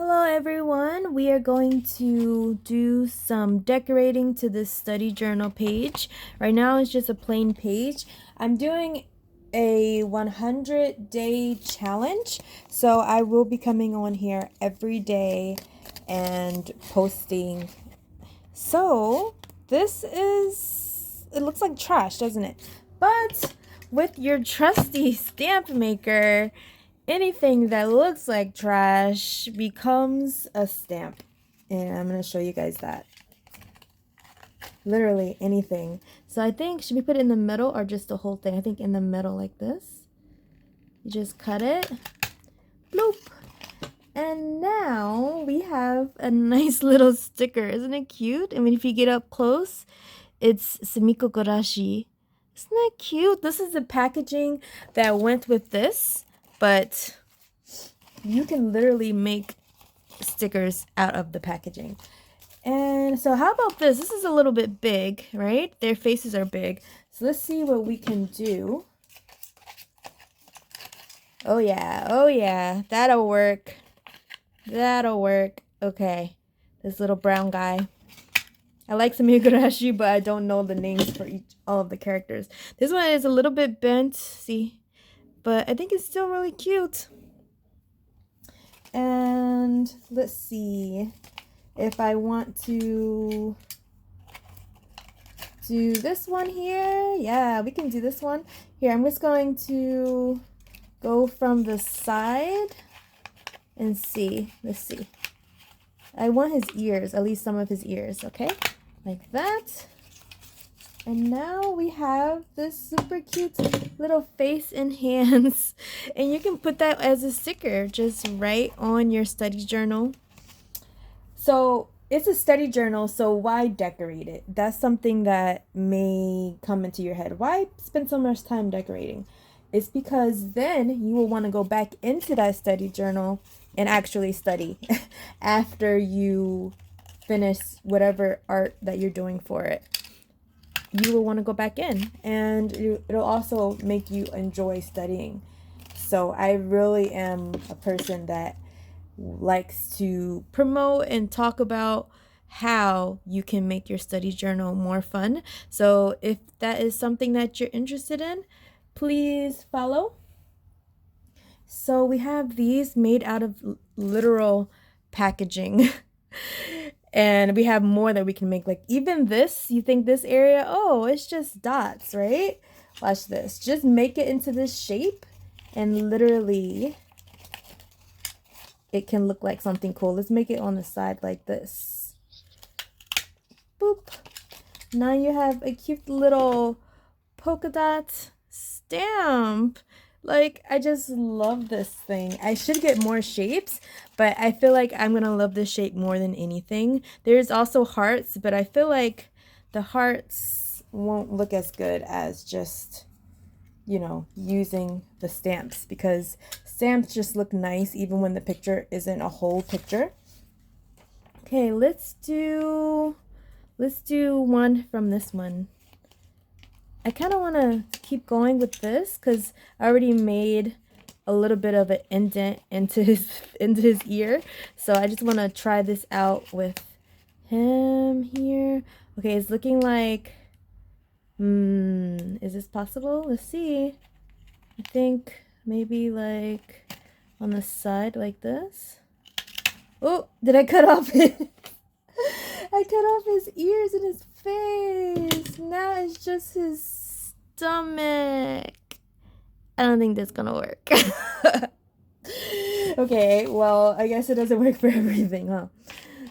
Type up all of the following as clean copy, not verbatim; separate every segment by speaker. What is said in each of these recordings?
Speaker 1: Hello everyone, we are going to do some decorating to this study journal page. Right now it's just a plain page. I'm doing a 100-day challenge, so I will be coming on here every day and posting. So it looks like trash, doesn't it? But with your trusty stamp maker, anything that looks like trash becomes a stamp. And I'm going to show you guys that. Literally anything. So I think, should we put it in the middle or just the whole thing? I think in the middle like this. You just cut it. Bloop. And now we have a nice little sticker. Isn't it cute? I mean, if you get up close, it's Sumiko Gurashi. Isn't that cute? This is the packaging that went with this, but you can literally make stickers out of the packaging. And so how about this? This is a little bit big, right? Their faces are big. So let's see what we can do. Oh yeah, that'll work. That'll work. Okay, this little brown guy. I like Samigurashi, but I don't know the names for all of the characters. This one is a little bit bent, see? But I think it's still really cute. And let's see if I want to do this one here. Yeah, we can do this one. Here, I'm just going to go from the side and see. Let's see. I want his ears, at least some of his ears, okay? Like that. And now we have this super cute little face and hands. And you can put that as a sticker just right on your study journal. So it's a study journal, so why decorate it? That's something that may come into your head. Why spend so much time decorating? It's because then you will want to go back into that study journal and actually study after you finish whatever art that you're doing for it. You will want to go back in, and it'll also make you enjoy studying. So I really am a person that likes to promote and talk about how you can make your study journal more fun. So if that is something that you're interested in, please follow. So we have these made out of literal packaging. And we have more that we can make. Like even this, you think this area, oh, it's just dots, right? Watch this. Just make it into this shape and literally it can look like something cool. Let's make it on the side like this. Boop. Now you have a cute little polka dot stamp. Like, I just love this thing. I should get more shapes, but I feel like I'm gonna love this shape more than anything. There's also hearts, but I feel like the hearts won't look as good as just, you know, using the stamps, because stamps just look nice even when the picture isn't a whole picture. Okay, let's do one from this one. I kind of want to keep going with this because I already made a little bit of an indent into his ear. So I just want to try this out with him here. Okay, it's looking like, is this possible? Let's see. I think maybe like on the side like this. Oh, did I cut off it? I cut off his ears and his face. Now it's just his stomach. I don't think that's gonna work. Okay, well, I guess it doesn't work for everything, huh?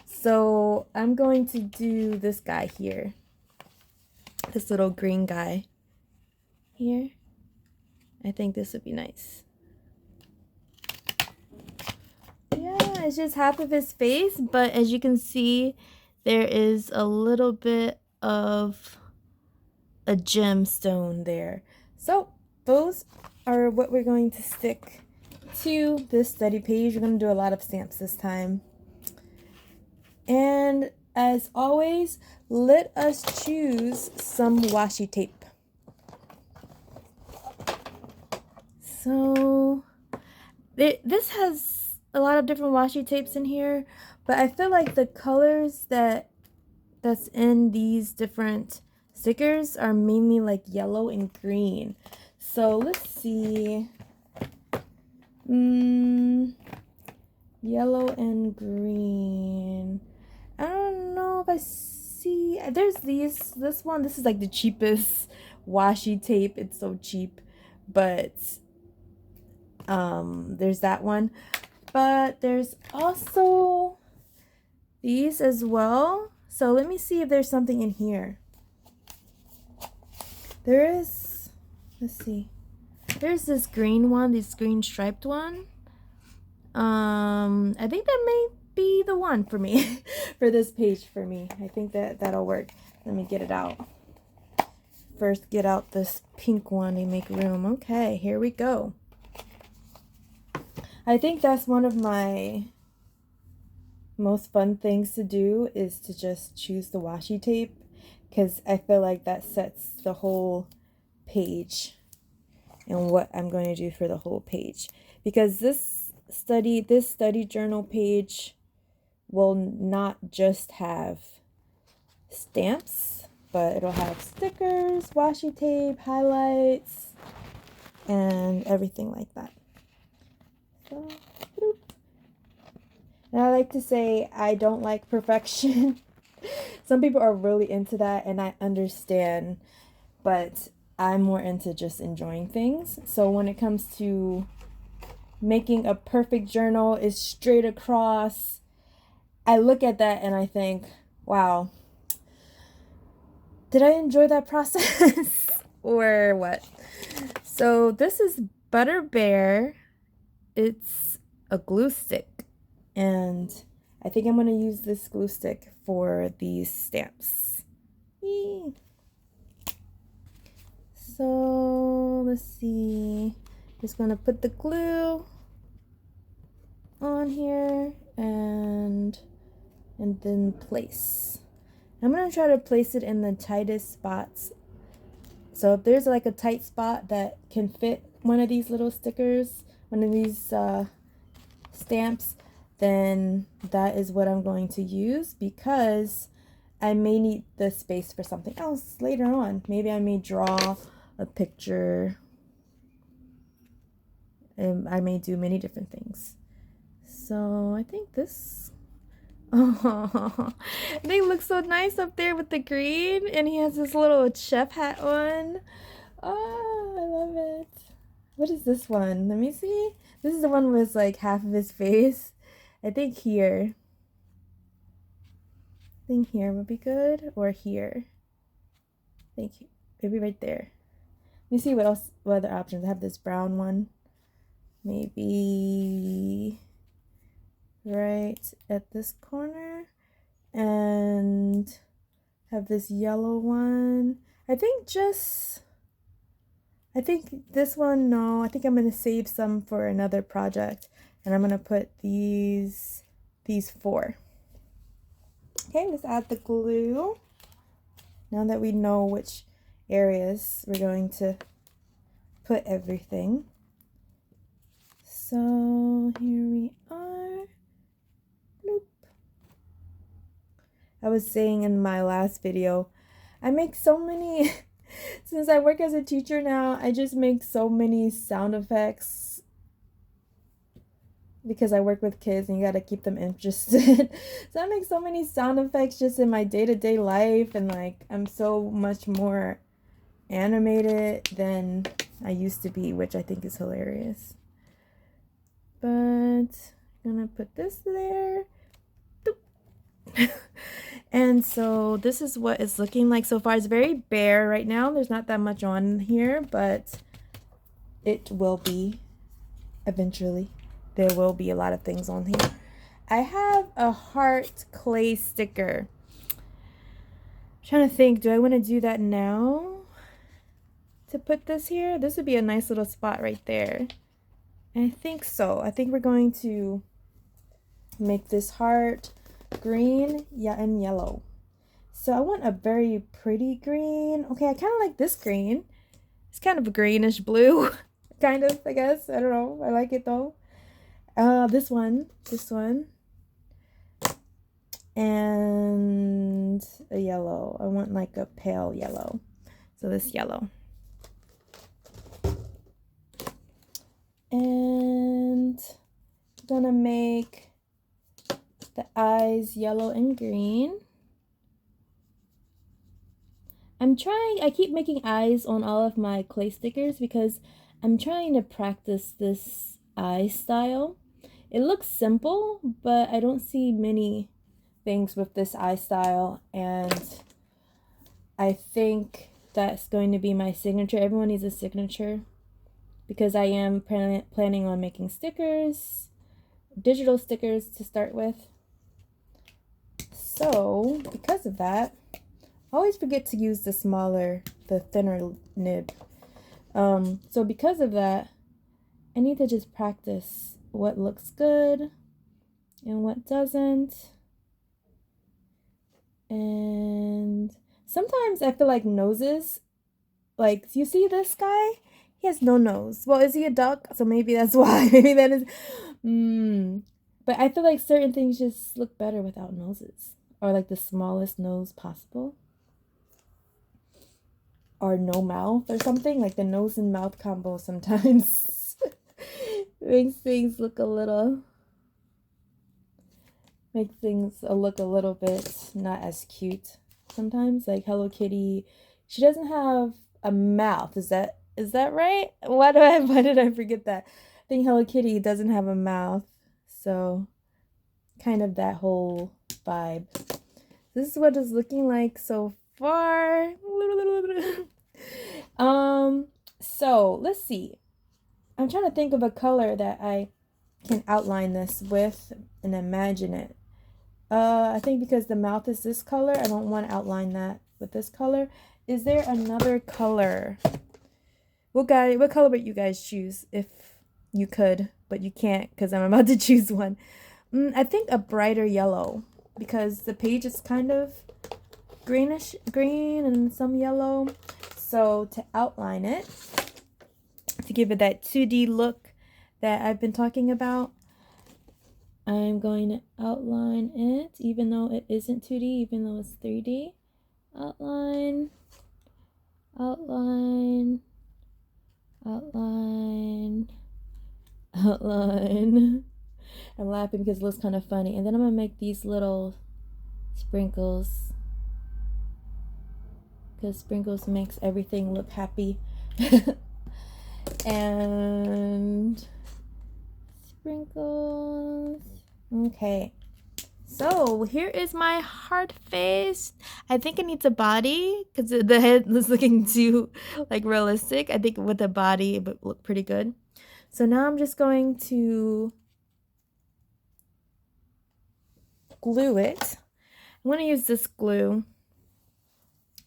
Speaker 1: So I'm going to do this guy here. This little green guy here. I think this would be nice. Yeah, it's just half of his face, but as you can see, there is a little bit of a gemstone there. So those are what we're going to stick to this study page. We're going to do a lot of stamps this time. And as always, let us choose some washi tape. So this has a lot of different washi tapes in here, but I feel like the colors that's in these different stickers are mainly like yellow and green. So let's see. Yellow and green. I don't know if I see. There's this one. This is like the cheapest washi tape. It's so cheap. But there's that one. But there's also these as well. So let me see if there's something in here. There is, let's see. There's this green one, this green striped one. I think that may be the one for me, for this page for me. I think that'll work. Let me get it out. First, get out this pink one and make room. Okay, here we go. I think that's one of my most fun things to do, is to just choose the washi tape, because I feel like that sets the whole page and what I'm going to do for the whole page. Because this study journal page will not just have stamps, but it'll have stickers, washi tape, highlights, and everything like that. So, bloop. And I like to say I don't like perfection. Some people are really into that, and I understand, but I'm more into just enjoying things. So when it comes to making a perfect journal is straight across, I look at that and I think, wow, did I enjoy that process or what? So this is Butter Bear. It's a glue stick, and I think I'm going to use this glue stick for these stamps. Yee. So let's see, just going to put the glue on here and then place. I'm going to try to place it in the tightest spots. So if there's like a tight spot that can fit one of these little stickers, one of these stamps, then that is what I'm going to use, because I may need the space for something else later on. Maybe I may draw a picture, and I may do many different things. So I think this, oh, they look so nice up there with the green, and he has this little chef hat on. Oh, I love it. What is this one? Let me see. This is the one with like half of his face. I think here. I think here would be good, or here. Thank you. Maybe right there. Let me see what else. What other options? I have this brown one. Maybe right at this corner, and have this yellow one. I think this one, no, I think I'm going to save some for another project, and I'm going to put these 4. Okay, let's add the glue. Now that we know which areas we're going to put everything. So here we are. Bloop. I was saying in my last video, I make so many, since I work as a teacher now, I just make so many sound effects, because I work with kids and you gotta keep them interested. So I make so many sound effects just in my day-to-day life, and like I'm so much more animated than I used to be, which I think is hilarious. But I'm gonna put this there. And so this is what it's looking like so far. It's very bare right now. There's not that much on here, but it will be eventually. There will be a lot of things on here. I have a heart clay sticker. I'm trying to think, do I want to do that now to put this here? This would be a nice little spot right there. And I think so. I think we're going to make this heart green, yeah, and yellow. So I want a very pretty green. Okay, I kind of like this green. It's kind of a greenish blue, kind of, I guess. I don't know. I like it though. This one, and a yellow. I want like a pale yellow. So this yellow. And I'm gonna make the eyes yellow and green. I keep making eyes on all of my clay stickers because I'm trying to practice this eye style. It looks simple, but I don't see many things with this eye style, and I think that's going to be my signature. Everyone needs a signature because I am planning on making stickers, digital stickers to start with. So because of that, I always forget to use the thinner nib. So because of that, I need to just practice what looks good and what doesn't. And sometimes I feel like noses, like, you see this guy? He has no nose. Well, is he a duck? So maybe that's why. Maybe that is. But I feel like certain things just look better without noses. Or like the smallest nose possible. Or no mouth or something. Like the nose and mouth combo sometimes makes things look a little bit not as cute sometimes. Like Hello Kitty, she doesn't have a mouth. Is that right? Why did I forget that? I think Hello Kitty doesn't have a mouth. So kind of that whole vibe. This is what it's looking like so far. So let's see. I'm trying to think of a color that I can outline this with and imagine it. I think because the mouth is this color, I don't want to outline that with this color. Is there another color? What color would you guys choose if you could, but you can't because I'm about to choose one? I think a brighter yellow because the page is kind of green and some yellow. So to outline it, to give it that 2D look that I've been talking about, I'm going to outline it, even though it isn't 2D, even though it's 3D. Outline, outline, outline, outline. I'm laughing because it looks kind of funny. And then I'm going to make these little sprinkles, because sprinkles makes everything look happy. And sprinkles. Okay, so here is my heart face. I think it needs a body because the head is looking too like realistic. I think with a body it would look pretty good. So now I'm just going to glue it. I'm going to use this glue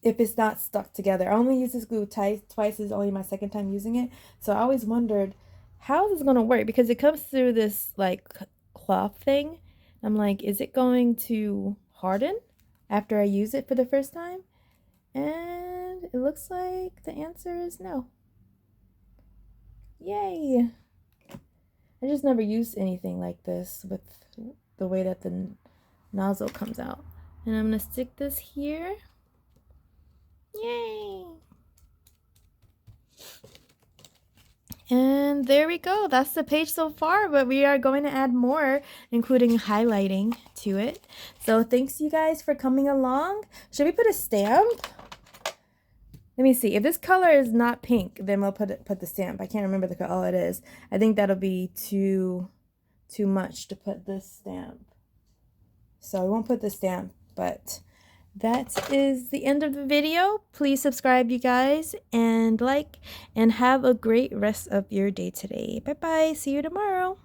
Speaker 1: if it's not stuck together. I only use this glue twice. This is only my second time using it. So I always wondered, how is this going to work? Because it comes through this like cloth thing. I'm like, is it going to harden after I use it for the first time? And it looks like the answer is no. Yay! I just never used anything like this with the way that the nozzle comes out. And I'm going to stick this here. Yay! And there we go. That's the page so far, but we are going to add more, including highlighting to it. So thanks you guys for coming along. Should we put a stamp? Let me see. If this color is not pink, then we'll put the stamp. I can't remember the color. Oh, it is. I think that'll be too much to put this stamp. So I won't put the stamp, but that is the end of the video. Please subscribe, you guys, and like, and have a great rest of your day today. Bye bye. See you tomorrow.